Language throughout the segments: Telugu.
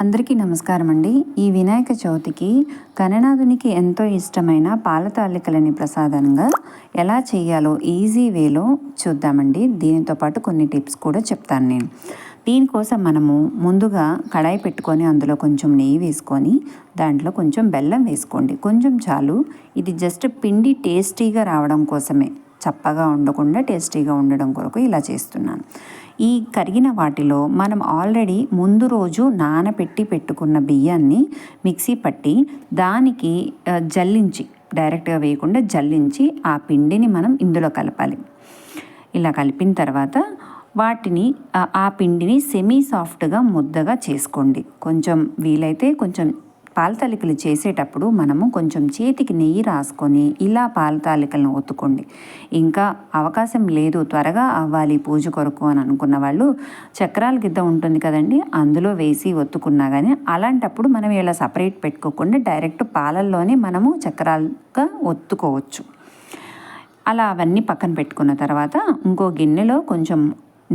అందరికీ నమస్కారం అండి. ఈ వినాయక చవితికి గణనాథునికి ఎంతో ఇష్టమైన పాల తాలికలని ప్రసాదంగా ఎలా చేయాలో ఈజీ వేలో చూద్దామండి. దీనితో పాటు కొన్ని టిప్స్ కూడా చెప్తాను నేను. దీనికోసం మనము ముందుగా కడాయి పెట్టుకొని అందులో కొంచెం నెయ్యి వేసుకొని దాంట్లో కొంచెం బెల్లం వేసుకోండి. కొంచెం చాలు. ఇది జస్ట్ పిండి టేస్టీగా రావడం కోసమే, చప్పగా ఉండకుండా టేస్టీగా ఉండడం కొరకు ఇలా చేస్తున్నాను. ఈ కరిగిన వాటిలో మనం ఆల్రెడీ ముందు రోజు నానబెట్టి పెట్టుకున్న బియ్యాన్ని మిక్సీ పట్టి దానికి జల్లించి, డైరెక్ట్గా వేయకుండా జల్లించి ఆ పిండిని మనం ఇందులో కలపాలి. ఇలా కలిపిన తర్వాత వాటిని ఆ పిండిని సెమీ సాఫ్ట్గా ముద్దగా చేసుకోండి. కొంచెం వీలైతే కొంచెం పాల తాలికలు చేసేటప్పుడు మనము కొంచెం చేతికి నెయ్యి రాసుకొని ఇలా పాల తాలికలను ఒత్తుకోండి. ఇంకా అవకాశం లేదు, త్వరగా అవ్వాలి పూజ కొరకు అని అనుకున్న వాళ్ళు చక్రాల గిద్ద ఉంటుంది కదండి, అందులో వేసి ఒత్తుకున్నా కానీ అలాంటప్పుడు మనం ఇలా సపరేట్ పెట్టుకోకుండా డైరెక్ట్ పాలల్లోనే మనము చక్రాలుగా ఒత్తుకోవచ్చు. అలా అవన్నీ పక్కన పెట్టుకున్న తర్వాత ఇంకో గిన్నెలో కొంచెం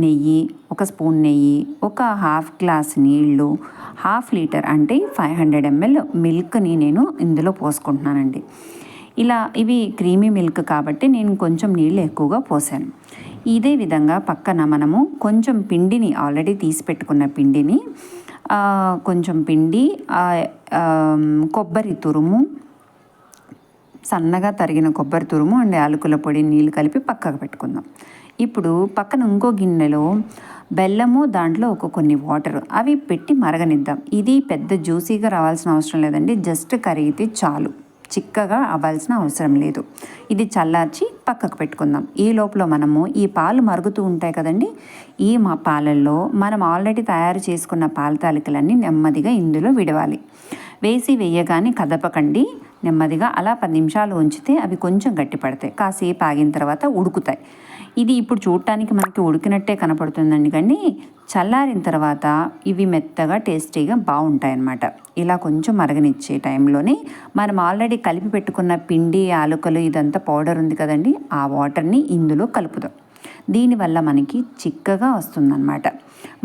నెయ్యి, ఒక స్పూన్ నెయ్యి, ఒక హాఫ్ గ్లాస్ నీళ్ళు, హాఫ్ లీటర్ అంటే 500 ml మిల్క్ని నేను ఇందులో పోసుకుంటున్నానండి. ఇలా ఇవి క్రీమీ మిల్క్ కాబట్టి నేను కొంచెం నీళ్ళు ఎక్కువగా పోసాను. ఇదే విధంగా పక్కన మనము కొంచెం పిండిని, ఆల్రెడీ తీసి పెట్టుకున్న పిండిని, కొంచెం పిండి, కొబ్బరి తురుము, సన్నగా తరిగిన కొబ్బరి తురుము అండ్ యాలకుల పొడి, నీళ్ళు కలిపి పక్కకు పెట్టుకుందాం. ఇప్పుడు పక్కన ఇంకో గిన్నెలో బెల్లము, దాంట్లో కొన్ని వాటర్ అవి పెట్టి మరగనిద్దాం. ఇది పెద్ద జ్యూసీగా రావాల్సిన అవసరం లేదండి, జస్ట్ కరిగితే చాలు, చిక్కగా అవ్వాల్సిన అవసరం లేదు. ఇది చల్లార్చి పక్కకు పెట్టుకుందాం. ఈ లోపల మనము ఈ పాలు మరుగుతూ ఉంటాయి కదండి, ఈ పాలల్లో మనం ఆల్రెడీ తయారు చేసుకున్న పాల తాలికలన్నీ నెమ్మదిగా ఇందులో విడవాలి. వేయగానే కదపకండి, నెమ్మదిగా అలా 10 నిమిషాలు ఉంచితే అవి కొంచెం గట్టిపడతాయి. కాసేపు ఆగిన తర్వాత ఉడుకుతాయి. ఇది ఇప్పుడు చూడటానికి మనకి ఉడికినట్టే కనపడుతుందండి, కానీ చల్లారిన తర్వాత ఇవి మెత్తగా టేస్టీగా బాగుంటాయి అన్నమాట. ఇలా కొంచెం మరగనిచ్చే టైంలోనే మనం ఆల్రెడీ కలిపి పెట్టుకున్న పిండి, యాలకులు ఇదంతా పౌడర్ ఉంది కదండి, ఆ వాటర్ని ఇందులో కలుపుదాం. దీనివల్ల మనకి చిక్కగా వస్తుందన్నమాట.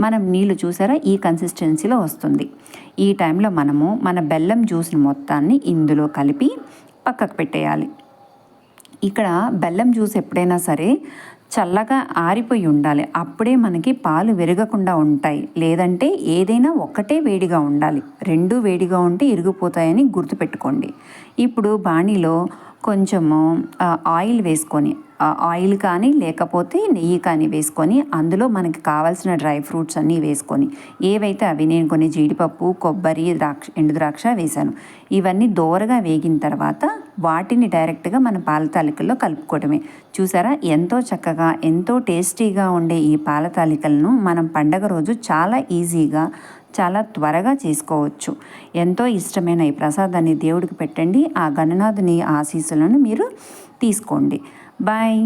మనం నీళ్ళు చూసారా, ఈ కన్సిస్టెన్సీలో వస్తుంది. ఈ టైంలో మనము మన బెల్లం జ్యూస్ని మొత్తాన్ని ఇందులో కలిపి పక్కకు పెట్టేయాలి. ఇక్కడ బెల్లం జ్యూస్ ఎప్పుడైనా సరే చల్లగా ఆరిపోయి ఉండాలి, అప్పుడే మనకి పాలు విరగకుండా ఉంటాయి. లేదంటే ఏదైనా ఒక్కటే వేడిగా ఉండాలి, రెండు వేడిగా ఉంటే ఇరిగిపోతాయని గుర్తుపెట్టుకోండి. ఇప్పుడు బాణీలో కొంచెము ఆయిల్ వేసుకొని, ఆయిల్ కానీ లేకపోతే నెయ్యి కానీ వేసుకొని అందులో మనకి కావాల్సిన డ్రై ఫ్రూట్స్ అన్నీ వేసుకొని, ఏవైతే అవి నేను కొన్ని జీడిపప్పు, కొబ్బరి, ఎండు ద్రాక్ష వేశాను. ఇవన్నీ దోరగా వేగిన తర్వాత వాటిని డైరెక్ట్గా మన పాల తాలికల్లో కలుపుకోవడమే. చూసారా, ఎంతో చక్కగా ఎంతో టేస్టీగా ఉండే ఈ పాల తాలికలను మనం పండగ రోజు చాలా ఈజీగా, చాలా త్వరగా చేసుకోవచ్చు. ఎంతో ఇష్టమైన ఈ ప్రసాదాన్ని దేవుడికి పెట్టండి. ఆ గణనాథుని ఆశీస్సులను మీరు తీసుకోండి. బాయ్.